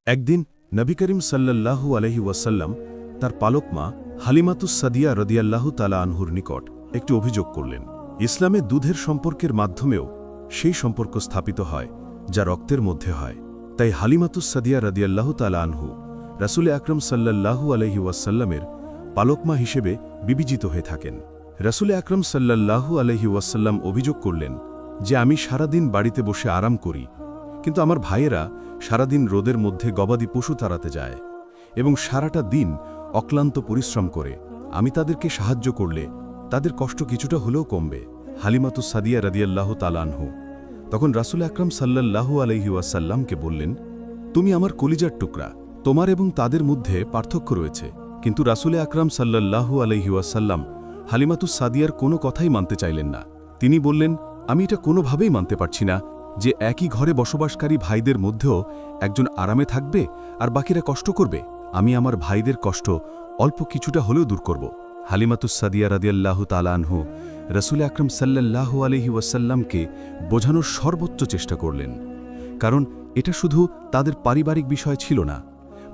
একদিন নবী করিম সাল্লাল্লাহু আলাইহি ওয়াসাল্লাম তার পালক মা হালিমাতুস সাদিয়া রাদিয়াল্লাহু তাআলা আনহুর নিকট একটি অভিযোগ করলেন। ইসলামে দুধের সম্পর্কের মাধ্যমেও সেই সম্পর্ক স্থাপিত হয় যা রক্তের মধ্যে হয়। তাই হালিমাতুস সাদিয়া রাদিয়াল্লাহু তাআলা আনহু রাসূল আকরাম সাল্লাল্লাহু আলাইহি ওয়াসাল্লামের পালক মা হিসেবে বিবেচিত হয়ে থাকেন। রাসূল আকরাম সাল্লাল্লাহু আলাইহি ওয়াসাল্লাম অভিযোগ করলেন যে আমি সারাদিন বাড়িতে বসে আরাম করি, কিন্তু আমার ভাইয়েরা সারাদিন রোদের মধ্যে গবাদি পশু তাড়াতে যায় এবং সারাটা দিন অক্লান্ত পরিশ্রম করে। আমি তাদেরকে সাহায্য করলে তাদের কষ্ট কিছুটা হলেও কমবে। হালিমাতুস সাদিয়া রাদিয়াল্লাহু তাআলা আনহু তখন রাসূল আকরাম সাল্লাল্লাহু আলাইহি ওয়াসাল্লামকে বললেন, তুমি আমার কলিজার টুকরা, তোমার এবং তাদের মধ্যে পার্থক্য রয়েছে। কিন্তু রাসূল আকরাম সাল্লাল্লাহু আলাইহি ওয়াসাল্লাম হালিমাতুস সাদিয়ার কোনো কথাই মানতে চাইলেন না। তিনি বললেন, আমি এটা কোনোভাবেই মানতে পারছি না যে একই ঘরে বসবাসকারী ভাইদের মধ্যেও একজন আরামে থাকবে আর বাকিরা কষ্ট করবে। আমি আমার ভাইদের কষ্ট অল্প কিছুটা হলেও দূর করব। হালিমাতুস সাদিয়া রাদিয়াল্লাহু তাআলা আনহু রাসূল আকরাম সাল্লাল্লাহু আলাইহি ওয়াসাল্লামকে বোঝানোর সর্বোচ্চ চেষ্টা করলেন, কারণ এটা শুধু তাদের পারিবারিক বিষয় ছিল না,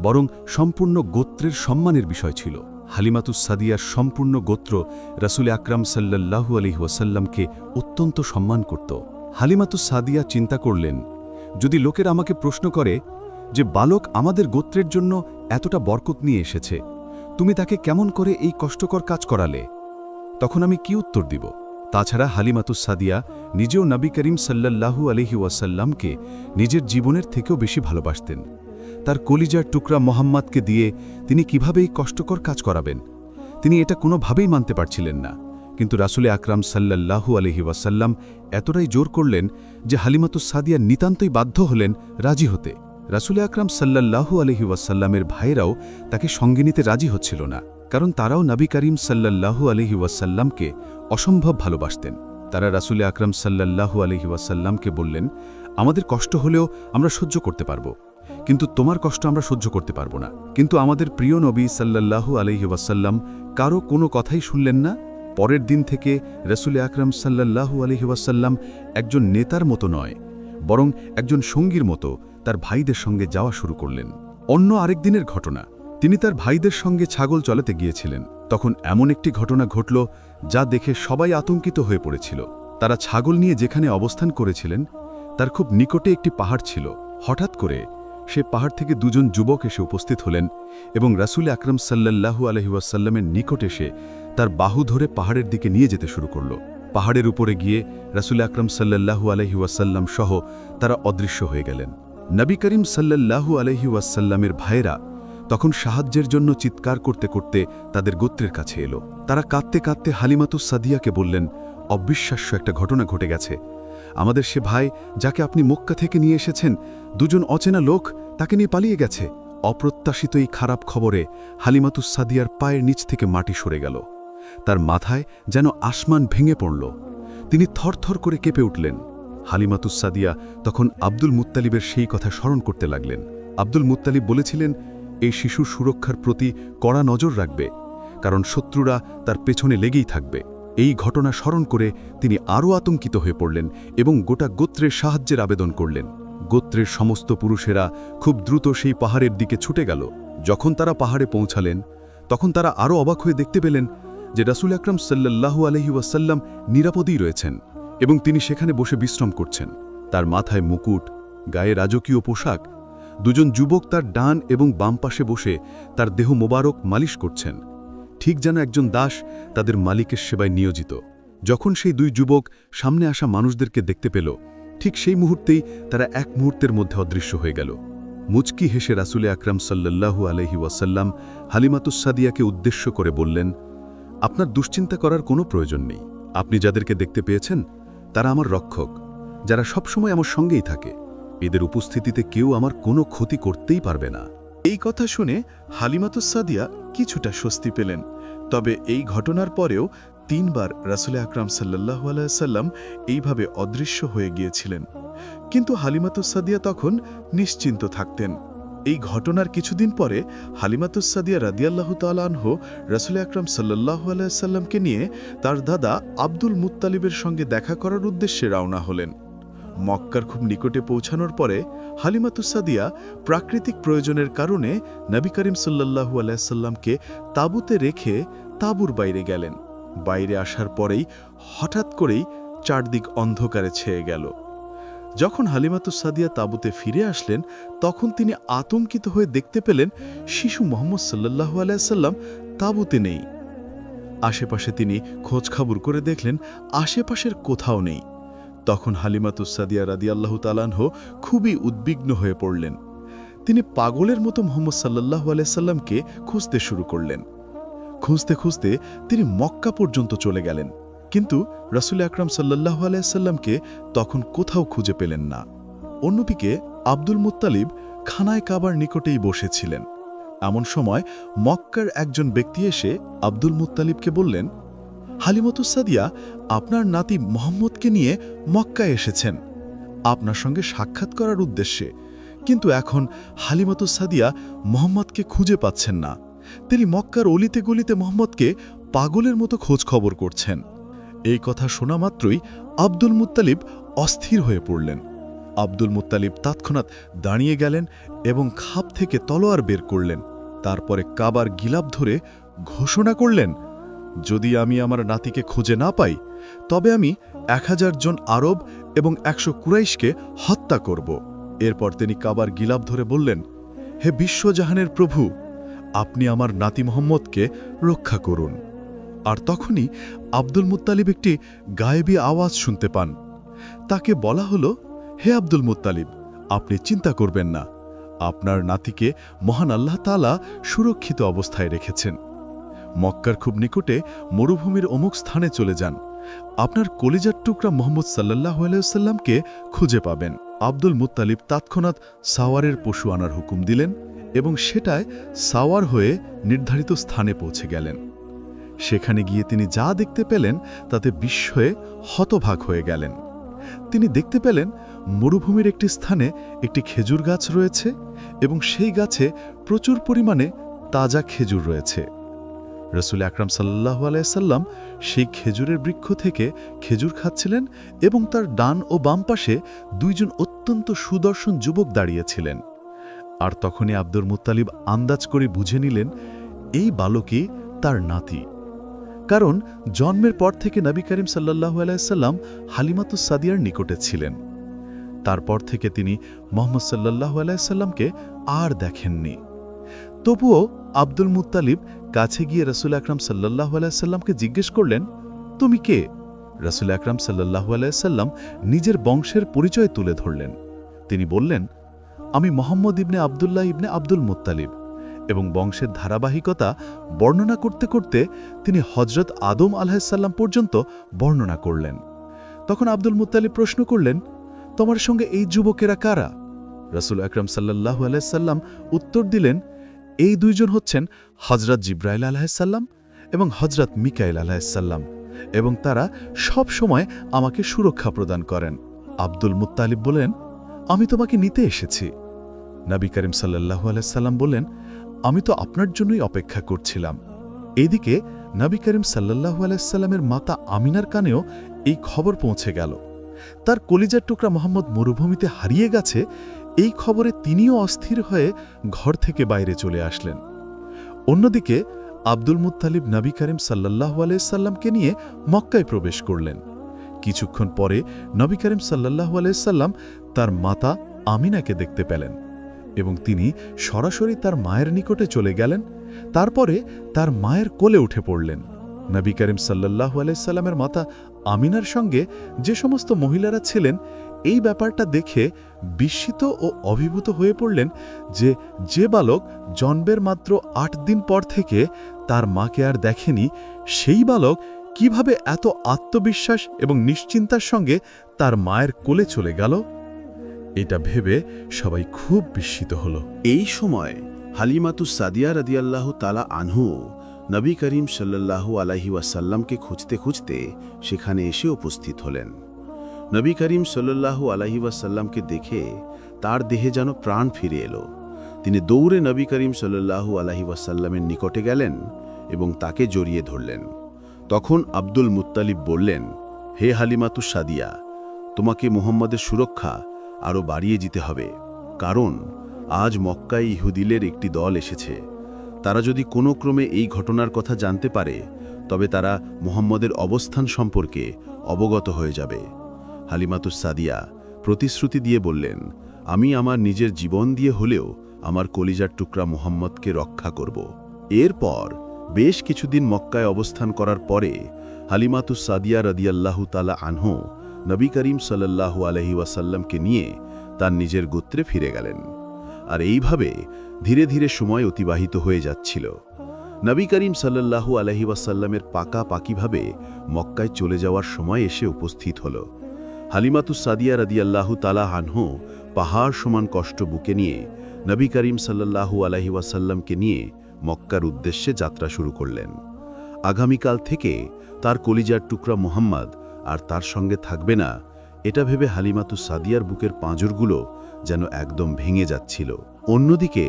বরং সম্পূর্ণ গোত্রের সম্মানের বিষয় ছিল। হালিমাতুস সাদিয়ার সম্পূর্ণ গোত্র রাসূল আকরাম সাল্লাল্লাহু আলাইহি ওয়াসাল্লামকে অত্যন্ত সম্মান করত। হালিমাতুস সাদিয়া চিন্তা করলেন, যদি লোকের আমাকে প্রশ্ন করে যে বালক আমাদের গোত্রের জন্য এতটা বরকত নিয়ে এসেছে, তুমি তাকে কেমন করে এই কষ্টকর কাজ করালে, তখন আমি কি উত্তর দিব? তাছাড়া হালিমাতুস সাদিয়া নিজেও নবী করিম সাল্লাল্লাহু আলাইহি ওয়াসাল্লামকে নিজের জীবনের থেকেও বেশি ভালোবাসতেন। তার কলিজার টুকরা মোহাম্মদকে দিয়ে তিনি কিভাবে এই কষ্টকর কাজ করাবেন, তিনি এটা কোনোভাবেই মানতে পারছিলেন না। কিন্তু রাসূল আকরাম সাল্লাল্লাহু আলাইহি ওয়াসাল্লাম এতটাই জোর করলেন যে হালিমাতুস সাদিয়া নিতান্তই বাধ্য হলেন রাজি হতে। রাসূল আকরাম সাল্লাল্লাহু আলাইহি ওয়াসাল্লামের ভাইয়েরাও তাকে সঙ্গে নিতে রাজি হচ্ছিল না, কারণ তারাও নবী করিম সাল্লাল্লাহু আলাইহি ওয়াসাল্লামকে অসম্ভব ভালোবাসতেন। তারা রাসূল আকরাম সাল্লাল্লাহু আলাইহি ওয়াসাল্লামকে বললেন, আমাদের কষ্ট হলেও আমরা সহ্য করতে পারব, কিন্তু তোমার কষ্ট আমরা সহ্য করতে পারব না। কিন্তু আমাদের প্রিয় নবী সাল্লাল্লাহু আলাইহি ওয়াসাল্লাম কারো কোনো কথাই শুনলেন না। পরের দিন থেকে রাসূল আকরাম সাল্লাল্লাহু আলাইহি ওয়াসাল্লাম একজন নেতার মতো নয়, বরং একজন সঙ্গীর মতো তার ভাইদের সঙ্গে যাওয়া শুরু করলেন। অন্য আরেক দিনের ঘটনা, তিনি তার ভাইদের সঙ্গে ছাগল চলাতে গিয়েছিলেন। তখন এমন একটি ঘটনা ঘটল যা দেখে সবাই আতঙ্কিত হয়ে পড়েছিল। তারা ছাগল নিয়ে যেখানে অবস্থান করেছিলেন তার খুব নিকটে একটি পাহাড় ছিল। হঠাৎ করে সে পাহাড় থেকে দুজন যুবক এসে উপস্থিত হলেন এবং রাসূল আকরাম সাল্লাল্লাহু আলাইহি ওয়াসাল্লামের নিকট এসে তার বাহু ধরে পাহাড়ের দিকে নিয়ে যেতে শুরু করল। পাহাড়ের উপরে গিয়ে রাসূল আকরাম সাল্লাল্লাহু আলাইহি ওয়াসাল্লাম সহ তারা অদৃশ্য হয়ে গেলেন। নবী করিম সাল্লাল্লাহু আলাইহি ওয়াসাল্লামের ভাইয়েরা তখন সাহায্যের জন্য চিৎকার করতে করতে তাদের গোত্রের কাছে এলো। তারা কাঁদতে কাঁদতে হালিমাতুস সাদিয়াকে বললেন, অবিশ্বাস্য একটা ঘটনা ঘটে গেছে। আমাদের সে ভাই যাকে আপনি মক্কা থেকে নিয়ে এসেছেন, দুজন অচেনা লোক তাকে নিয়ে পালিয়ে গেছে। অপ্রত্যাশিত এই খারাপ খবরে হালিমাতুস সাদিয়ার পায়ের নিচ থেকে মাটি সরে গেল। তার মাথায় যেন আসমান ভেঙে পড়ল। তিনি থরথর করে কেঁপে উঠলেন। হালিমাতুস সাদিয়া তখন আব্দুল মুত্তালিবের সেই কথা স্মরণ করতে লাগলেন। আব্দুল মুত্তালিব বলেছিলেন, এই শিশুর সুরক্ষার প্রতি কড়া নজর রাখবে, কারণ শত্রুরা তার পেছনে লেগেই থাকবে। এই ঘটনা স্মরণ করে তিনি আরও আতঙ্কিত হয়ে পড়লেন এবং গোটা গোত্রের সাহায্যের আবেদন করলেন। গোত্রের সমস্ত পুরুষেরা খুব দ্রুত সেই পাহাড়ের দিকে ছুটে গেল। যখন তারা পাহাড়ে পৌঁছালেন তখন তারা আরও অবাক হয়ে দেখতে পেলেন যে রাসূল আকরাম সাল্লাল্লাহু আলাইহি ওয়াসাল্লাম নিরাপদেই রয়েছেন এবং তিনি সেখানে বসে বিশ্রাম করছেন। তার মাথায় মুকুট, গায়ে রাজকীয় পোশাক। দুজন যুবক তার ডান এবং বাম পাশে বসে তার দেহ মোবারক মালিশ করছেন, ঠিক যেন একজন দাস তাদের মালিকের সেবায় নিয়োজিত। যখন সেই দুই যুবক সামনে আসা মানুষদেরকে দেখতে পেল, ঠিক সেই মুহূর্তেই তারা এক মুহূর্তের মধ্যে অদৃশ্য হয়ে গেল। মুচকি হেসে রাসূল আকরাম সাল্লাল্লাহু আলাইহি ওয়াসাল্লাম হালিমাতুস সাদিয়াকে উদ্দেশ্য করে বললেন, আপনার দুশ্চিন্তা করার কোনো প্রয়োজন নেই। আপনি যাদেরকে দেখতে পেয়েছেন তারা আমার রক্ষক, যারা সবসময় আমার সঙ্গেই থাকে। এদের উপস্থিতিতে কেউ আমার কোনো ক্ষতি করতেই পারবে না। এই কথা শুনে হালিমাতুস সাদিয়া কিছুটা স্বস্তি পেলেন। তবে এই ঘটনার পরেও ৩ বার রাসূল আকরাম সাল্লাল্লাহু আলাইহি ওয়াসাল্লাম এইভাবে অদৃশ্য হয়ে গিয়েছিলেন, কিন্তু হালিমাতুস সাদিয়া তখন নিশ্চিন্ত থাকতেন। এই ঘটনার কিছুদিন পরে হালিমাতুস সাদিয়া রাদিয়াল্লাহু তাআলা আনহু রাসূল আকরাম সাল্লাল্লাহু আলাইহি ওয়াসাল্লামকে নিয়ে তার দাদা আব্দুল মুত্তালিবের সঙ্গে দেখা করার উদ্দেশ্যে রওনা হলেন। মক্কার খুব নিকটে পৌঁছানোর পরে হালিমাতুস সাদিয়া প্রাকৃতিক প্রয়োজনের কারণে নবী করিম সাল্লাল্লাহু আলাইহি সাল্লামকে তাঁবুতে রেখে তাঁবুর বাইরে গেলেন। বাইরে আসার পরেই হঠাৎ করেই চারদিক অন্ধকারে ছেয়ে গেল। যখন হালিমাতুস সাদিয়া তাঁবুতে ফিরে আসলেন, তখন তিনি আতঙ্কিত হয়ে দেখতে পেলেন শিশু মুহাম্মদ সাল্লাল্লাহু আলাইহি সাল্লাম তাঁবুতে নেই। আশেপাশে তিনি খোঁজখবর করে দেখলেন আশেপাশের কোথাও নেই। তখন হালিমাতুস সাদিয়া রাদিয়াল্লাহু তাআলা আনহু খুবই উদ্বিগ্ন হয়ে পড়লেন। তিনি পাগলের মতো মুহাম্মদ সাল্লাল্লাহু আলাইহি সাল্লামকে খুঁজতে শুরু করলেন। খুঁজতে খুঁজতে তিনি মক্কা পর্যন্ত চলে গেলেন, কিন্তু রাসূল আকরাম সাল্লাল্লাহু আলাইহি সাল্লামকে তখন কোথাও খুঁজে পেলেন না। অন্যদিকে আব্দুল মুত্তালিব খানায় কাবার নিকটেই বসেছিলেন। এমন সময় মক্কার একজন ব্যক্তি এসে আব্দুল মুত্তালিবকে বললেন, হালিমাতুস সাদিয়া আপনার নাতি মুহাম্মদকে নিয়ে মক্কায় এসেছেন আপনার সঙ্গে সাক্ষাৎ করার উদ্দেশ্যে, কিন্তু এখন হালিমাতুস সাদিয়া মুহাম্মদকে খুঁজে পাচ্ছেন না। তিনি মক্কার অলিতে গলিতে মুহাম্মদকে পাগলের মতো খোঁজ খবর করছেন। এই কথা শোনা মাত্রই আব্দুল মুত্তালিব অস্থির হয়ে পড়লেন। আব্দুল মুত্তালিব তৎক্ষণাৎ দাঁড়িয়ে গেলেন এবং খাপ থেকে তলোয়ার বের করলেন। তারপরে কাবার গিলাপ ধরে ঘোষণা করলেন, যদি আমি আমার নাতিকে খুঁজে না পাই, তবে আমি 1000 জন আরব এবং 100 কুরাইশকে হত্যা করব। এরপর তিনি কাবার গিলাপ ধরে বললেন, হে বিশ্বজাহানের প্রভু, আপনি আমার নাতি মুহাম্মদকে রক্ষা করুন। আর তখনই আব্দুল মুত্তালিব একটি গায়েবী আওয়াজ শুনতে পান। তাকে বলা হলো, হে আব্দুল মুত্তালিব, আপনি চিন্তা করবেন না, আপনার নাতিকে মহান আল্লাহ তাআলা সুরক্ষিত অবস্থায় রেখেছেন। মক্কার খুব নিকটে মরুভূমির অমুক স্থানে চলে যান, আপনার কলিজার টুকরা মুহাম্মদ সাল্লাল্লাহু আলাইহি ওয়াসাল্লামকে খুঁজে পাবেন। আব্দুল মুত্তালিব তৎক্ষণাৎ সাওয়ারের পশু আনার হুকুম দিলেন এবং সেটায় সাওয়ার হয়ে নির্ধারিত স্থানে পৌঁছে গেলেন। সেখানে গিয়ে তিনি যা দেখতে পেলেন তাতে বিস্ময়ে হতবাক হয়ে গেলেন। তিনি দেখতে পেলেন মরুভূমির একটি স্থানে একটি খেজুর গাছ রয়েছে এবং সেই গাছে প্রচুর পরিমাণে তাজা খেজুর রয়েছে। রাসূল আকরাম সাল্লাল্লাহু আলাইহি সাল্লাম সেই খেজুরের বৃক্ষ থেকে খেজুর খাচ্ছিলেন এবং তার ডান ও বাম পাশে দুইজন অত্যন্ত সুদর্শন যুবক দাঁড়িয়েছিলেন। আর তখনই আব্দুল মুত্তালিব আন্দাজ করে বুঝে নিলেন এই বালকই তার নাতি, কারণ জন্মের পর থেকে নবী করিম সাল্লাল্লাহু আলাইহি সাল্লাম হালিমাতুস সাদিয়ার নিকটে ছিলেন। তারপর থেকে তিনি মুহাম্মদ সাল্লাল্লাহু আলাইহি সাল্লামকে আর দেখেননি। তবুও আব্দুল মুত্তালিব কাছে গিয়ে রাসূল আকরাম সাল্লাল্লাহু আলাইহি সাল্লামকে জিজ্ঞেস করলেন, তুমি কে? রাসূল আকরাম সাল্লাল্লাহু আলাইহি সাল্লাম নিজের বংশের পরিচয় তুলে ধরলেন। তিনি বললেন, আমি মুহাম্মদ ইবনে আব্দুল্লাহ ইবনে আব্দুল মুত্তালিব, এবং বংশের ধারাবাহিকতা বর্ণনা করতে করতে তিনি হযরত আদম আলাইহিস সালাম পর্যন্ত বর্ণনা করলেন। তখন আব্দুল মুত্তালিব প্রশ্ন করলেন, তোমার সঙ্গে এই যুবকেরা কারা? রাসূল আকরাম সাল্লাল্লাহু আলাইহি সাল্লাম উত্তর দিলেন, এই দুইজন হচ্ছেন হযরত জিবরাইল আলাইহিস সালাম এবং হযরত মিকাইল আলাইহিস সালাম, এবং তারা সব সময় আমাকে সুরক্ষা প্রদান করেন। আব্দুল মুত্তালিব বলেন, আমি তোমাকে নিতে এসেছি। নবী করিম সাল্লাল্লাহু আলাইহি সাল্লাম বললেন, আমি তো আপনার জন্যই অপেক্ষা করছিলাম। এইদিকে নবী করিম সাল্লাল্লাহু আলাইহি সাল্লামের মাতা আমিনার কানেও এই খবর পৌঁছে গেল। তার কলিজার টুকরা মুহাম্মদ মরুভূমিতে হারিয়ে গেছে, এই খবরে তিনিও অস্থির হয়ে ঘর থেকে বাইরে চলে আসলেন। অন্যদিকে আব্দুল মুত্তালিব নবী করিম সাল্লাল্লাহু আলাইহি সাল্লামকে নিয়ে মক্কায় প্রবেশ করলেন। কিছুক্ষণ পরে নবী করিম সাল্লাল্লাহু আলাইহি সাল্লাম তার মাতা আমিনাকে দেখতে পেলেন এবং তিনি সরাসরি তার মায়ের নিকটে চলে গেলেন। তারপরে তার মায়ের কোলে উঠে পড়লেন। নবী করিম সাল্লাল্লাহু আলাইহি সাল্লামের মাতা আমিনার সঙ্গে যে সমস্ত মহিলারা ছিলেন এই ব্যাপারটা দেখে বিস্মিত ও অভিভূত হয়ে পড়লেন যে বালক জন্মের মাত্র 8 দিন পর থেকে তার মাকে আর দেখেনি, সেই বালক কিভাবে এত আত্মবিশ্বাস এবং নিশ্চিন্তার সঙ্গে তার মায়ের কোলে চলে গেল। এটা ভেবে সবাই খুব বিস্মিত হল। এই সময় হালিমাতুস সাদিয়া রাদিয়াল্লাহু তাআলা আনহু নবী করিম সাল্লাল্লাহু আলাইহি ওয়াসাল্লামকে খুঁজতে খুঁজতে সেখানে এসে উপস্থিত হলেন। নবী করিম সাল্লাল্লাহু আলাইহি ওয়াসাল্লামকে দেখে তার দেহে যেন প্রাণ ফিরে এলো। তিনি দৌড়ে নবী করিম সাল্লাল্লাহু আলাইহি ওয়াসাল্লামের নিকটে গেলেন এবং তাকে জড়িয়ে ধরলেন। তখন আব্দুল মুত্তালিব বললেন, হে হালিমাতুস সাদিয়া, তোমাকে মুহাম্মাদের সুরক্ষা আরও বাড়িয়ে যেতে হবে, কারণ আজ মক্কায় ইহুদিলের একটি দল এসেছে। তারা যদি কোনো ক্রমে এই ঘটনার কথা জানতে পারে তবে তারা মুহাম্মাদের অবস্থান সম্পর্কে অবগত হয়ে যাবে। হালিমাতুস সাদিয়া প্রতিশ্রুতি দিয়ে বললেন, আমি আমার নিজের জীবন দিয়ে হলেও আমার কলিজার টুকরা মুহাম্মদকে রক্ষা করব। এরপর বেশ কিছুদিন মক্কায় অবস্থান করার পরে হালিমাতুস সাদিয়া রাদিয়াল্লাহু তাআলা আনহু নবী করিম সাল্লাল্লাহু আলাইহি ওয়াসাল্লামকে নিয়ে তার নিজের গোত্রে ফিরে গেলেন। আর এইভাবে ধীরে ধীরে সময় অতিবাহিত হয়ে যাচ্ছিল। নবী করিম সাল্লাল্লাহু আলাইহি ওয়াসাল্লামের পাকাপাকিভাবে মক্কায় চলে যাওয়ার সময় এসে উপস্থিত হল। হালিমাতুস সাদিয়া রাদিয়াল্লাহু তাআলা আনহু পাহাড় সমান কষ্ট বুকে নিয়ে নবী করিম সাল্লাল্লাহু আলাইহি ওয়াসাল্লামকে নিয়ে মক্কার উদ্দেশ্যে যাত্রা শুরু করলেন। আগামীকাল থেকে তার কলিজার টুকরা মুহাম্মদ আর তার সঙ্গে থাকবে না, এটা ভেবে হালিমাতুস সাদিয়ার বুকের পাঁজরগুলো যেন একদম ভেঙে যাচ্ছিল। অন্যদিকে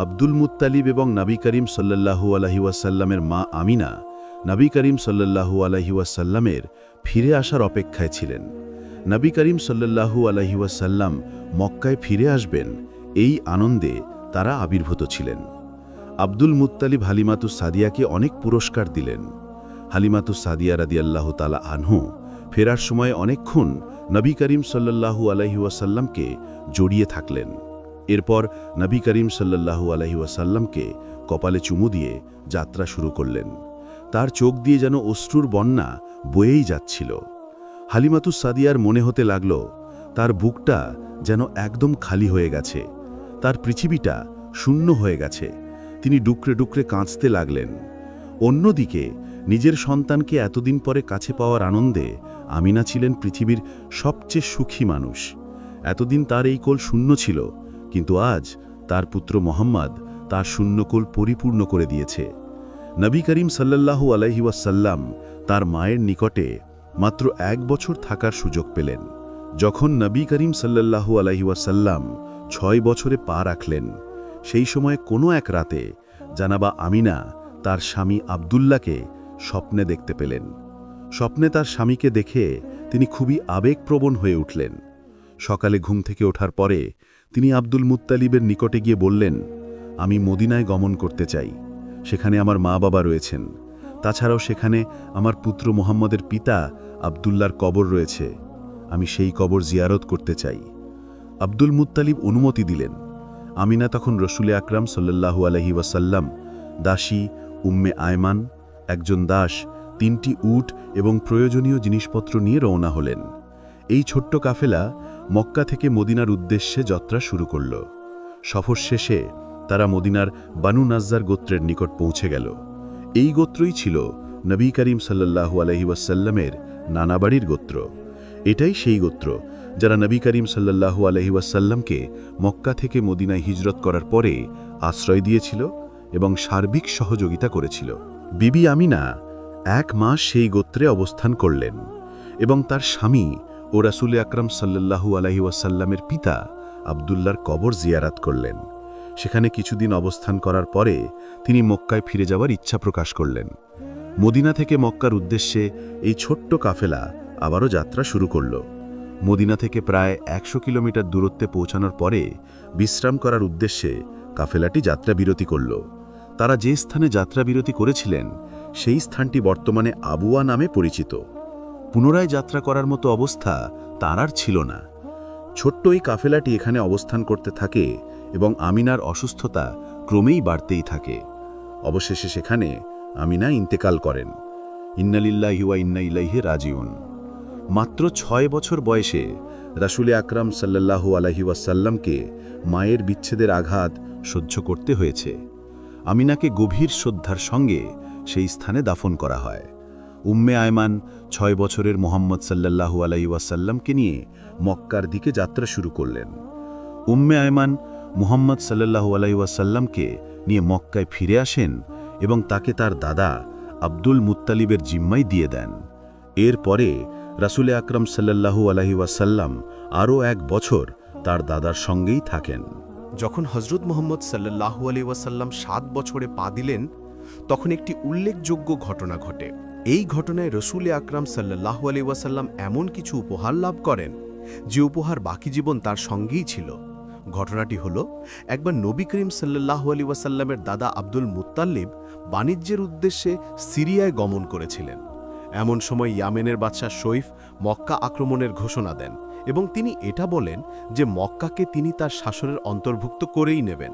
আব্দুল মুত্তালিব এবং নবী করিম সাল্লাল্লাহু আলাইহি ওয়াসাল্লামের মা আমিনা নবী করিম সাল্লাল্লাহু আলাইহি ওয়াসাল্লামের ফিরে আসার অপেক্ষায় ছিলেন। নবী করিম সাল্লাল্লাহু আলাইহি ওয়াসাল্লাম মক্কায় ফিরে আসবেন, এই আনন্দে তারা আবির্ভূত ছিলেন। আব্দুল মুত্তালিব হালিমাতুস সাদিয়াকে অনেক পুরস্কার দিলেন। হালিমাতুস সাদিয়া রাদিয়াল্লাহু তাআলা আনহু ফেরার সময় অনেকক্ষণ নবী করিম সাল্লাল্লাহু আলাইহি ওয়াসাল্লামকে জড়িয়ে থাকলেন। এরপর নবী করিম সাল্লাল্লাহু আলাইহি ওয়াসাল্লামকে কপালে চুমু দিয়ে যাত্রা শুরু করলেন। তার চোখ দিয়ে যেন অশ্রুর বন্যা বয়েই যাচ্ছিল। হালিমাতুস সাদিয়ার মনে হতে লাগল তার বুকটা যেন একদম খালি হয়ে গেছে, তার পৃথিবীটা শূন্য হয়ে গেছে। তিনি ডুকরে ডুকরে কাঁদতে লাগলেন। অন্যদিকে নিজের সন্তানকে এতদিন পরে কাছে পাওয়ার আনন্দে আমিনা ছিলেন পৃথিবীর সবচেয়ে সুখী মানুষ। এতদিন তার এই কোল শূন্য ছিল, কিন্তু আজ তার পুত্র মুহাম্মদ তার শূন্যকোল পরিপূর্ণ করে দিয়েছে। নবী করিম সাল্লাল্লাহু আলাইহি ওয়াসাল্লাম তার মায়ের নিকটে মাত্র 1 বছর থাকার সুযোগ পেলেন। যখন নবী করিম সাল্লাল্লাহু আলাইহি ওয়াসাল্লাম 6 বছরে পা রাখলেন, সেই সময় কোনো এক রাতে জানাবা আমিনা তার স্বামী আব্দুল্লাহকে স্বপ্নে দেখতে পেলেন। স্বপ্নে তার স্বামীকে দেখে তিনি খুবই আবেগপ্রবণ হয়ে উঠলেন। সকালে ঘুম থেকে ওঠার পরে তিনি আব্দুল মুত্তালিবের নিকটে গিয়ে বললেন, আমি মদিনায় গমন করতে চাই, সেখানে আমার মা বাবা রয়েছেন, তাছাড়াও সেখানে আমার পুত্র মুহাম্মদের পিতা আব্দুল্লাহর কবর রয়েছে, আমি সেই কবর জিয়ারত করতে চাই। আব্দুল মুত্তালিব অনুমতি দিলেন। আমিনা তখন রাসূল আকরাম সাল্লাল্লাহু আলাইহি ওয়াসাল্লাম, দাসী উম্মে আয়মান, একজন দাস, 3টি উট এবং প্রয়োজনীয় জিনিসপত্র নিয়ে রওনা হলেন। এই ছোট্ট কাফেলা মক্কা থেকে মদিনার উদ্দেশ্যে যাত্রা শুরু করল। সফর শেষে তারা মদিনার বানু নাজ্জার গোত্রের নিকট পৌঁছে গেল। এই গোত্রই ছিল নবী করিম সাল্লাল্লাহু আলাইহি ওয়াসাল্লামের নানাবাড়ির গোত্র। এটাই সেই গোত্র যারা নবী করিম সাল্লাল্লাহু আলাইহি ওয়াসাল্লামকে মক্কা থেকে মদিনায় হিজরত করার পরে আশ্রয় দিয়েছিল এবং সার্বিক সহযোগিতা করেছিল। বিবি আমিনা 1 মাস সেই গোত্রে অবস্থান করলেন এবং তার স্বামী ও রাসূল আকরাম সাল্লাল্লাহু আলাইহি ওয়াসাল্লামের পিতা আব্দুল্লাহর কবর জিয়ারাত করলেন। সেখানে কিছুদিন অবস্থান করার পরে তিনি মক্কায় ফিরে যাওয়ার ইচ্ছা প্রকাশ করলেন। মদিনা থেকে মক্কার উদ্দেশ্যে এই ছোট্ট কাফেলা আবারও যাত্রা শুরু করল। মদিনা থেকে প্রায় 100 কিলোমিটার দূরত্বে পৌঁছানোর পরে বিশ্রাম করার উদ্দেশ্যে কাফেলাটি যাত্রাবিরতি করল। তারা যে স্থানে যাত্রাবিরতি করেছিলেন সেই স্থানটি বর্তমানে আবুয়া নামে পরিচিত। পুনরায় যাত্রা করার মতো অবস্থা তার আর ছিল না। ছোট্ট এই কাফেলাটি এখানে অবস্থান করতে থাকে এবং আমিনার অসুস্থতা ক্রমেই বাড়তেই থাকে। অবশেষে সেখানে আমিনা ইন্তেকাল করেন। ইন্না লিল্লাহি ওয়া ইন্না ইলাইহি রাজিউন। মাত্র 6 বছর বয়সে রাসূল আকরাম সাল্লাল্লাহু আলাইহি ওয়াসাল্লামকে মায়ের বিচ্ছেদের আঘাত সহ্য করতে হয়েছে। আমিনাকে গভীর শ্রদ্ধার সঙ্গে সেই স্থানে দাফন করা হয়। উম্মে আয়মান 6 বছরের মুহাম্মদ সাল্লাল্লাহু আলাইহি ওয়াসাল্লামকে নিয়ে মক্কার দিকে যাত্রা শুরু করলেন। উম্মে আয়মান মুহাম্মদ সাল্লাল্লাহু আলাইহি ওয়াসাল্লামকে নিয়ে মক্কায় ফিরে আসেন এবং তাকে তার দাদা আব্দুল মুত্তালিবের জিম্মায় দিয়ে দেন। এরপরে রাসূল আকরাম সাল্লাল্লাহু আলাইহি ওয়াসাল্লাম আরও 1 বছর তার দাদার সঙ্গেই থাকেন। যখন হযরত মুহাম্মদ সাল্লাল্লাহু আলাইহি ওয়াসাল্লাম 7 বছরে পা দিলেন, তখন একটি উল্লেখযোগ্য ঘটনা ঘটে। এই ঘটনায় রসুল আকরাম সাল্লাল্লাহু আলাইহি ওয়াসাল্লাম এমন কিছু উপহার লাভ করেন যে উপহার বাকি জীবন তার সঙ্গেই ছিল। ঘটনাটি হল, একবার নবী করিম সাল্লাল্লাহু আলাইহি ওয়াসাল্লামের দাদা আব্দুল মুত্তালিব বাণিজ্যের উদ্দেশ্যে সিরিয়ায় গমন করেছিলেন। এমন সময় ইয়ামেনের বাদশাহ সৈফ মক্কা আক্রমণের ঘোষণা দেন এবং তিনি এটা বলেন যে মক্কাকে তিনি তার শাসনের অন্তর্ভুক্ত করেই নেবেন।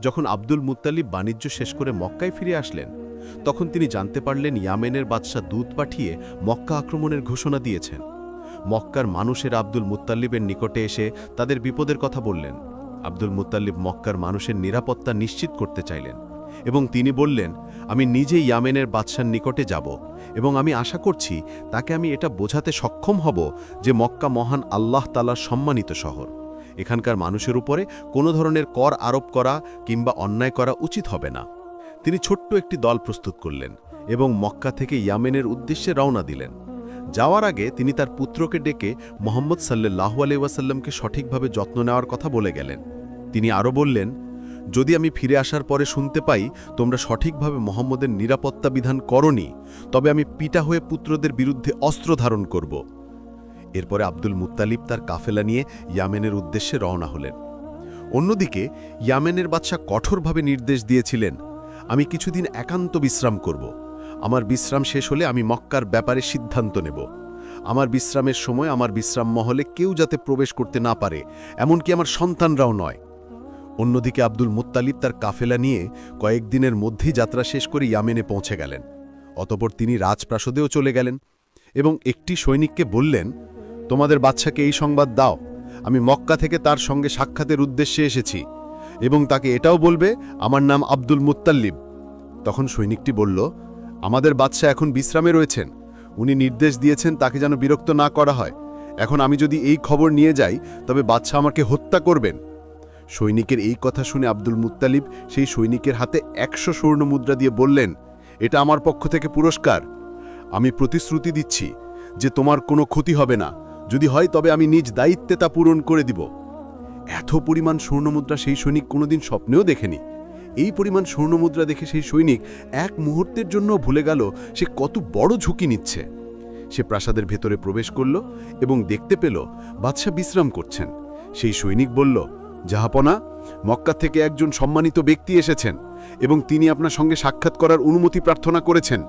যখন আব্দুল মুত্তালিব বাণিজ্য শেষ করে মক্কায় ফিরে আসলেন, তখন তিনি জানতে পারলেন ইয়ামেনের বাদশাহ দূত পাঠিয়ে মক্কা আক্রমণের ঘোষণা দিয়েছেন। মক্কার মানুষের আব্দুল মুত্তালিবের নিকটে এসে তাদের বিপদের কথা বললেন। আব্দুল মুত্তালিব মক্কার মানুষের নিরাপত্তা নিশ্চিত করতে চাইলেন এবং তিনি বললেন, আমি নিজে ইয়ামেনের বাদশার নিকটে যাব এবং আমি আশা করছি তাকে আমি এটা বোঝাতে সক্ষম হব যে মক্কা মহান আল্লাহ তাআলার সম্মানিত শহর। এখানকার মানুষের উপরে কোনো ধরনের কর আরোপ করা কিংবা অন্যায় করা উচিত হবে না। তিনি ছোট্ট একটি দল প্রস্তুত করলেন এবং মক্কা থেকে ইয়ামেনের উদ্দেশ্যে রওনা দিলেন। যাওয়ার আগে তিনি তার পুত্রকে ডেকে মুহাম্মদ সাল্লাল্লাহু আলাইহি ওয়াসাল্লামকে সঠিকভাবে যত্ন নেওয়ার কথা বলে গেলেন। তিনি আরও বললেন, যদি আমি ফিরে আসার পরে শুনতে পাই তোমরা সঠিকভাবে মুহাম্মদের নিরাপত্তা বিধান করনি, তবে আমি পিটা হয়ে পুত্রদের বিরুদ্ধে অস্ত্র ধারণ করব। এরপরে আব্দুল মুত্তালিব তার কাফেলা নিয়ে ইয়ামেনের উদ্দেশ্যে রওনা হলেন। অন্যদিকে ইয়ামেনের বাদশাহ কঠোরভাবে নির্দেশ দিয়েছিলেন, আমি কিছুদিন একান্ত বিশ্রাম করব। আমার বিশ্রাম শেষ হলে আমি মক্কার ব্যাপারে সিদ্ধান্ত নেব। আমার বিশ্রামের সময় আমার বিশ্রাম মহলে কেউ যাতে প্রবেশ করতে না পারে, এমনকি আমার সন্তানরাও নয়। অন্যদিকে আব্দুল মুত্তালিব তার কাফেলা নিয়ে কয়েকদিনের মধ্যেই যাত্রা শেষ করে ইয়ামেনে পৌঁছে গেলেন। অতঃপর তিনি রাজপ্রাসাদেও চলে গেলেন এবং একটি সৈনিককে বললেন, তোমাদের বাদশাকে এই সংবাদ দাও, আমি মক্কা থেকে তার সঙ্গে সাক্ষাতের উদ্দেশ্যে এসেছি এবং তাকে এটাও বলবে আমার নাম আব্দুল মুত্তালিব। তখন সৈনিকটি বলল, আমাদের বাদশাহ এখন বিশ্রামে রয়েছেন, উনি নির্দেশ দিয়েছেন তাকে যেন বিরক্ত না করা হয়। এখন আমি যদি এই খবর নিয়ে যাই তবে বাদশাহ আমাকে হত্যা করবেন। সৈনিকের এই কথা শুনে আব্দুল মুত্তালিব সেই সৈনিকের হাতে 100 স্বর্ণ মুদ্রা দিয়ে বললেন, এটা আমার পক্ষ থেকে পুরস্কার। আমি প্রতিশ্রুতি দিচ্ছি যে তোমার কোনো ক্ষতি হবে না, যদি হয় তবে আমি নিজ দায়িত্বে তা পূরণ করে দিব। এত পরিমাণ স্বর্ণমুদ্রা সেই সৈনিক কোনোদিন স্বপ্নেও দেখেনি। এই পরিমাণ স্বর্ণমুদ্রা দেখে সেই সৈনিক এক মুহূর্তের জন্য ভুলে গেল সে কত বড় ঝুঁকি নিচ্ছে। সে প্রাসাদের ভেতরে প্রবেশ করল এবং দেখতে পেল বাদশাহ বিশ্রাম করছেন। সেই সৈনিক বলল, জাহাপনা, মক্কা থেকে একজন সম্মানিত ব্যক্তি এসেছেন এবং তিনি আপনার সঙ্গে সাক্ষাৎ করার অনুমতি প্রার্থনা করেছেন।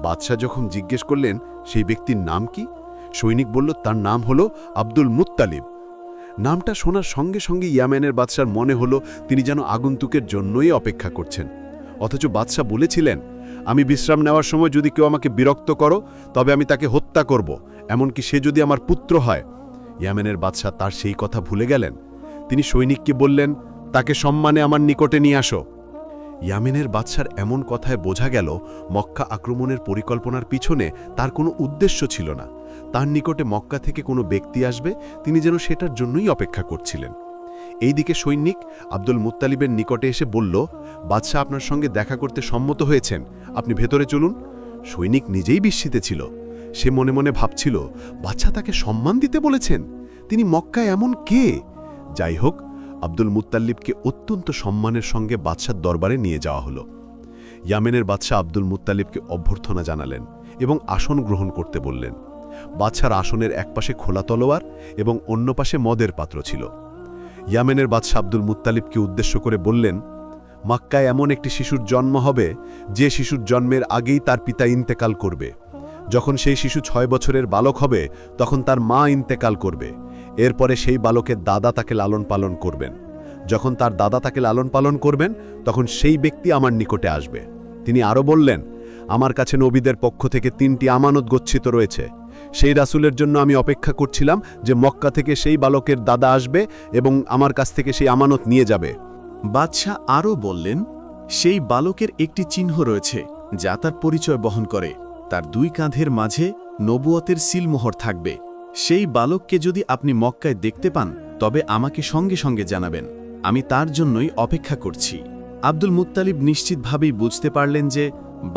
বাদশাহ যখন জিজ্ঞেস করলেন সেই ব্যক্তির নাম কি, সৈনিক বলল তার নাম হলো আব্দুল মুত্তালিব। নামটা শোনার সঙ্গে সঙ্গে ইয়ামেনের বাদশার মনে হলো তিনি যেন আগন্তুকের জন্যই অপেক্ষা করছেন। অথচ বাদশাহ বলেছিলেন, আমি বিশ্রাম নেওয়ার সময় যদি কেউ আমাকে বিরক্ত করো তবে আমি তাকে হত্যা করব, এমনকি সে যদি আমার পুত্র হয়। ইয়ামেনের বাদশাহ তার সেই কথা ভুলে গেলেন। তিনি সৈনিককে বললেন, তাকে সম্মানে আমার নিকটে নিয়ে আসো। ইয়ামেনের বাদশার এমন কথায় বোঝা গেল মক্কা আক্রমণের পরিকল্পনার পিছনে তার কোনো উদ্দেশ্য ছিল না। তার নিকটে মক্কা থেকে কোনো ব্যক্তি আসবে, তিনি যেন সেটার জন্যই অপেক্ষা করছিলেন। এইদিকে সৈনিক আব্দুল মুত্তালিবের নিকটে এসে বলল, বাদশাহ আপনার সঙ্গে দেখা করতে সম্মত হয়েছেন, আপনি ভেতরে চলুন। সৈনিক নিজেই বিস্মিত ছিল। সে মনে মনে ভাবছিল, বাদশাহ তাকে সম্মান দিতে বলেছেন, তিনি মক্কায় এমন কে? যাই হোক, আব্দুল মুত্তালিবকে অত্যন্ত সম্মানের সঙ্গে বাদশার দরবারে নিয়ে যাওয়া হলো। ইয়ামেনের বাদশাহ আব্দুল মুত্তালিবকে অভ্যর্থনা জানালেন এবং আসন গ্রহণ করতে বললেন। বাদশার আসনের একপাশে খোলা তলোয়ার এবং অন্য পাশে মদের পাত্র ছিল। ইয়ামেনের বাদশাহ আব্দুল মুত্তালিবকে উদ্দেশ্য করে বললেন, মক্কায় এমন একটি শিশুর জন্ম হবে যে শিশুর জন্মের আগেই তার পিতা ইন্তেকাল করবে। যখন সেই শিশু 6 বছরের বালক হবে তখন তার মা ইন্তেকাল করবে। এরপরে সেই বালকের দাদা তাকে লালন পালন করবেন। যখন তার দাদা তাকে লালন পালন করবেন তখন সেই ব্যক্তি আমার নিকটে আসবে। তিনি আরও বললেন, আমার কাছে নবীদের পক্ষ থেকে 3টি আমানত গচ্ছিত রয়েছে। সেই রাসূলের জন্য আমি অপেক্ষা করছিলাম যে মক্কা থেকে সেই বালকের দাদা আসবে এবং আমার কাছ থেকে সেই আমানত নিয়ে যাবে। বাদশাহ আরও বললেন, সেই বালকের একটি চিহ্ন রয়েছে যা তার পরিচয় বহন করে। তার 2 কাঁধের মাঝে নবুয়তের সিলমোহর থাকবে। সেই বালককে যদি আপনি মক্কায় দেখতে পান তবে আমাকে সঙ্গে সঙ্গে জানাবেন, আমি তার জন্যই অপেক্ষা করছি। আব্দুল মুত্তালিব নিশ্চিতভাবেই বুঝতে পারলেন যে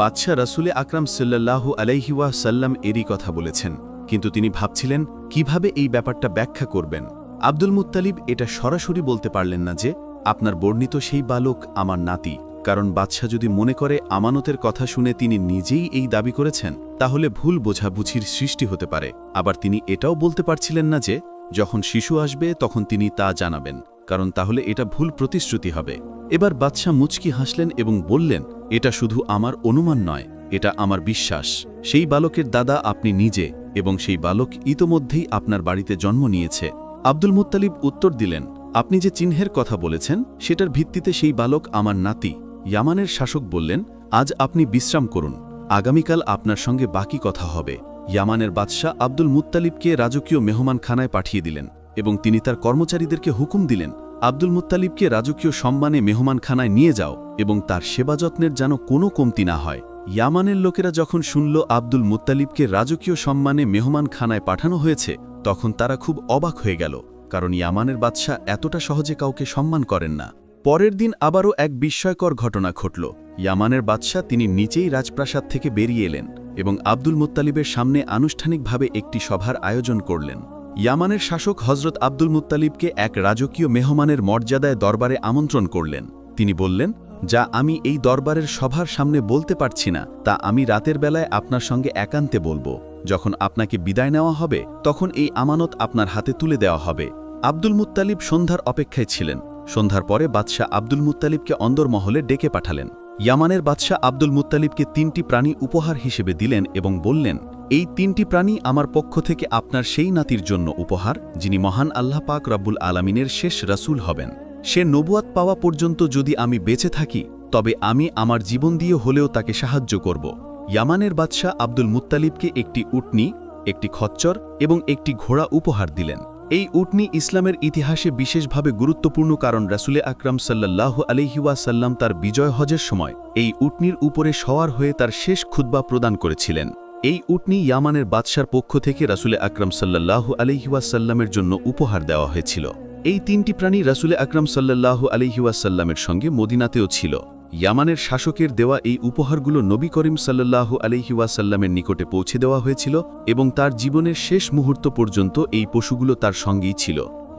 বাদশাহ রাসূলে আকরাম সাল্লাল্লাহু আলাইহি ওয়াসাল্লাম এরই কথা বলেছেন, কিন্তু তিনি ভাবছিলেন কিভাবে এই ব্যাপারটা ব্যাখ্যা করবেন। আব্দুল মুত্তালিব এটা সরাসরি বলতে পারলেন না যে আপনার বর্ণিত সেই বালক আমার নাতি, কারণ বাদশাহ যদি মনে করে আমানতের কথা শুনে তিনি নিজেই এই দাবি করেছেন তাহলে ভুল বোঝাবুঝির সৃষ্টি হতে পারে। আবার তিনি এটাও বলতে পারছিলেন না যে যখন শিশু আসবে তখন তিনি তা জানাবেন, কারণ তাহলে এটা ভুল প্রতিশ্রুতি হবে। এবার বাদশাহ মুচকি হাসলেন এবং বললেন, এটা শুধু আমার অনুমান নয়, এটা আমার বিশ্বাস। সেই বালকের দাদা আপনি নিজে, এবং সেই বালক ইতোমধ্যেই আপনার বাড়িতে জন্ম নিয়েছে। আব্দুল মুত্তালিব উত্তর দিলেন, আপনি যে চিহ্নের কথা বলেছেন সেটার ভিত্তিতে সেই বালক আমার নাতি। ইয়ামানের শাসক বললেন, আজ আপনি বিশ্রাম করুন, আগামীকাল আপনার সঙ্গে বাকি কথা হবে। ইয়ামানের বাদশাহ আব্দুল মুত্তালিবকে রাজকীয় মেহমানখানায় পাঠিয়ে দিলেন এবং তিনি তার কর্মচারীদেরকে হুকুম দিলেন, আব্দুল মুত্তালিবকে রাজকীয় সম্মানে মেহমানখানায় নিয়ে যাও এবং তার সেবা যত্নের যেন কোনো কমতি না হয়। ইয়ামানের লোকেরা যখন শুনল আব্দুল মুত্তালিবকে রাজকীয় সম্মানে মেহমানখানায় পাঠানো হয়েছে তখন তারা খুব অবাক হয়ে গেল, কারণ ইয়ামানের বাদশাহ এতটা সহজে কাউকে সম্মান করেন না। পরের দিন আবারও এক বিস্ময়কর ঘটনা ঘটল। ইয়ামানের বাদশাহ তিনি নিচেই রাজপ্রাসাদ থেকে বেরিয়ে এলেন এবং আব্দুল মুত্তালিবের সামনে আনুষ্ঠানিকভাবে একটি সভার আয়োজন করলেন। ইয়ামানের শাসক হজরত আব্দুল মুত্তালিবকে এক রাজকীয় মেহমানের মর্যাদায় দরবারে আমন্ত্রণ করলেন। তিনি বললেন, যা আমি এই দরবারের সভার সামনে বলতে পারছি না তা আমি রাতের বেলায় আপনার সঙ্গে একান্তে বলবো। যখন আপনাকে বিদায় নেওয়া হবে তখন এই আমানত আপনার হাতে তুলে দেওয়া হবে। আব্দুল মুত্তালিব সন্ধ্যার অপেক্ষায় ছিলেন। সন্ধ্যার পরে বাদশাহ আব্দুল মুত্তালিবকে অন্দরমহলে ডেকে পাঠালেন। ইয়ামানের বাদশাহ আব্দুল মুত্তালিবকে 3টি প্রাণী উপহার হিসেবে দিলেন এবং বললেন, এই 3টি প্রাণী আমার পক্ষ থেকে আপনার সেই নাতির জন্য উপহার যিনি মহান আল্লাহ পাক রব্বুল আলামিনের শেষ রাসূল হবেন। সে নবুয়াত পাওয়া পর্যন্ত যদি আমি বেঁচে থাকি তবে আমি আমার জীবন দিয়ে হলেও তাকে সাহায্য করব। ইয়ামানের বাদশাহ আব্দুল মুত্তালিবকে একটি উটনী, একটি খচ্চর এবং একটি ঘোড়া উপহার দিলেন। এই উটনী ইসলামের ইতিহাসে বিশেষভাবে গুরুত্বপূর্ণ, কারণ রাসূলে আকরাম সাল্লাল্লাহু আলাইহি ওয়াসাল্লাম তার বিজয় হজের সময় এই উটনীর উপরে সওয়ার হয়ে তার শেষ খুতবা প্রদান করেছিলেন। এই উটনী ইয়ামানের বাদশার পক্ষ থেকে রাসূলে আকরাম সাল্লাল্লাহু আলাইহি ওয়াসাল্লামের জন্য উপহার দেওয়া হয়েছিল। এই 3টি প্রাণী রাসূলে আকরাম সাল্লাল্লাহু আলাইহি ওয়াসাল্লামের সঙ্গে মদিনাতেও ছিল। ইয়ামানের শাসকের দেওয়া এই উপহারগুলো নবী করিম সাল্লাল্লাহু আলাইহি ওয়াসাল্লামের নিকটে পৌঁছে দেওয়া হয়েছিল এবং তার জীবনের শেষ মুহূর্ত পর্যন্ত এই পশুগুলো তার সঙ্গেই ছিল।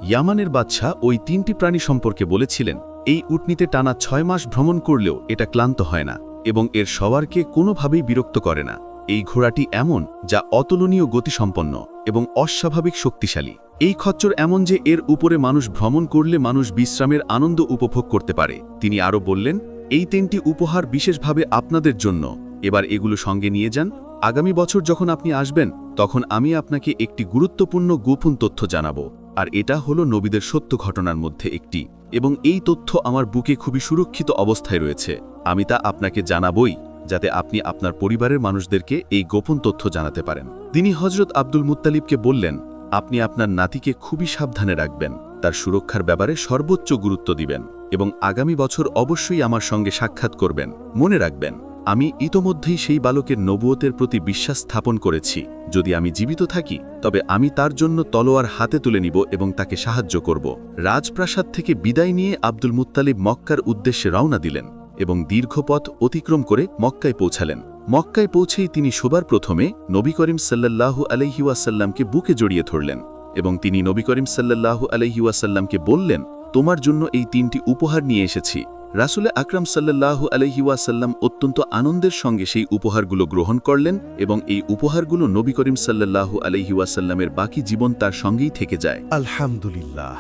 ইয়ামানের বাদশাহ ওই 3টি প্রাণী সম্পর্কে বলেছিলেন, এই উটনীতে টানা 6 মাস ভ্রমণ করলেও এটা ক্লান্ত হয় না এবং এর সওয়ারকে কোনোভাবেই বিরক্ত করে না। এই ঘোড়াটি এমন যা অতুলনীয় গতিসম্পন্ন এবং অস্বাভাবিক শক্তিশালী। এই খচ্চর এমন যে এর উপরে মানুষ ভ্রমণ করলে মানুষ বিশ্রামের আনন্দ উপভোগ করতে পারে। তিনি আরও বললেন, এই 3টি উপহার বিশেষভাবে আপনাদের জন্য, এবার এগুলো সঙ্গে নিয়ে যান। আগামী বছর যখন আপনি আসবেন তখন আমি আপনাকে একটি গুরুত্বপূর্ণ গোপন তথ্য জানাবো, আর এটা হলো নবীদের সত্য ঘটনার মধ্যে একটি, এবং এই তথ্য আমার বুকে খুবই সুরক্ষিত অবস্থায় রয়েছে। আমি তা আপনাকে জানাবই যাতে আপনি আপনার পরিবারের মানুষদেরকে এই গোপন তথ্য জানাতে পারেন। তিনি হজরত আব্দুল মুত্তালিবকে বললেন, আপনি আপনার নাতিকে খুবই সাবধানে রাখবেন, তার সুরক্ষার ব্যাপারে সর্বোচ্চ গুরুত্ব দিবেন এবং আগামী বছর অবশ্যই আমার সঙ্গে সাক্ষাৎ করবেন। মনে রাখবেন, আমি ইতোমধ্যেই সেই বালকের নবুয়তের প্রতি বিশ্বাস স্থাপন করেছি। যদি আমি জীবিত থাকি তবে আমি তার জন্য তলোয়ার হাতে তুলে নিব এবং তাকে সাহায্য করব। রাজপ্রাসাদ থেকে বিদায় নিয়ে আব্দুল মুত্তালিব মক্কার উদ্দেশ্যে রওনা দিলেন এবং দীর্ঘ পথ অতিক্রম করে মক্কায় পৌঁছালেন। মক্কায় পৌঁছেই তিনি সবার প্রথমে নবী করিম সাল্লাল্লাহু আলাইহি ওয়াসাল্লামকে বুকে জড়িয়ে ধরলেন এবং তিনি নবী করিম সাল্লাল্লাহু আলাইহি ওয়াসাল্লামকে বললেন, তোমার জন্য এই 3টি উপহার নিয়ে এসেছি। রাসূলে আকরাম সাল্লাল্লাহু আলাইহি ওয়াসাল্লাম অত্যন্ত আনন্দের সঙ্গে সেই উপহারগুলো গ্রহণ করলেন এবং এই উপহারগুলো নবী করিম সাল্লাল্লাহু আলাইহি ওয়াসাল্লামের বাকি জীবন তার সঙ্গেই থেকে যায়। আলহামদুলিল্লাহ,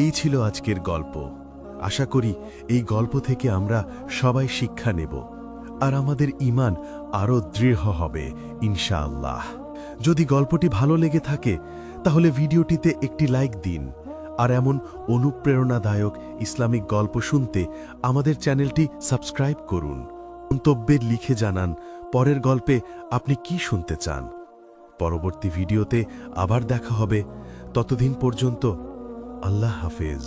এই ছিল আজকের গল্প। আশা করি এই গল্প থেকে আমরা সবাই শিক্ষা নেব আর আমাদের ঈমান আরও দৃঢ় হবে ইনশাআল্লাহ। যদি গল্পটি ভালো লেগে থাকে তাহলে ভিডিওটিতে একটি লাইক দিন, আর এমন অনুপ্রেরণাদায়ক ইসলামিক গল্প শুনতে আমাদের চ্যানেলটি সাবস্ক্রাইব করুন। মন্তব্যে লিখে জানান পরের গল্পে আপনি কি শুনতে চান। পরবর্তী ভিডিওতে আবার দেখা হবে। ততদিন পর্যন্ত আল্লাহ হাফেজ।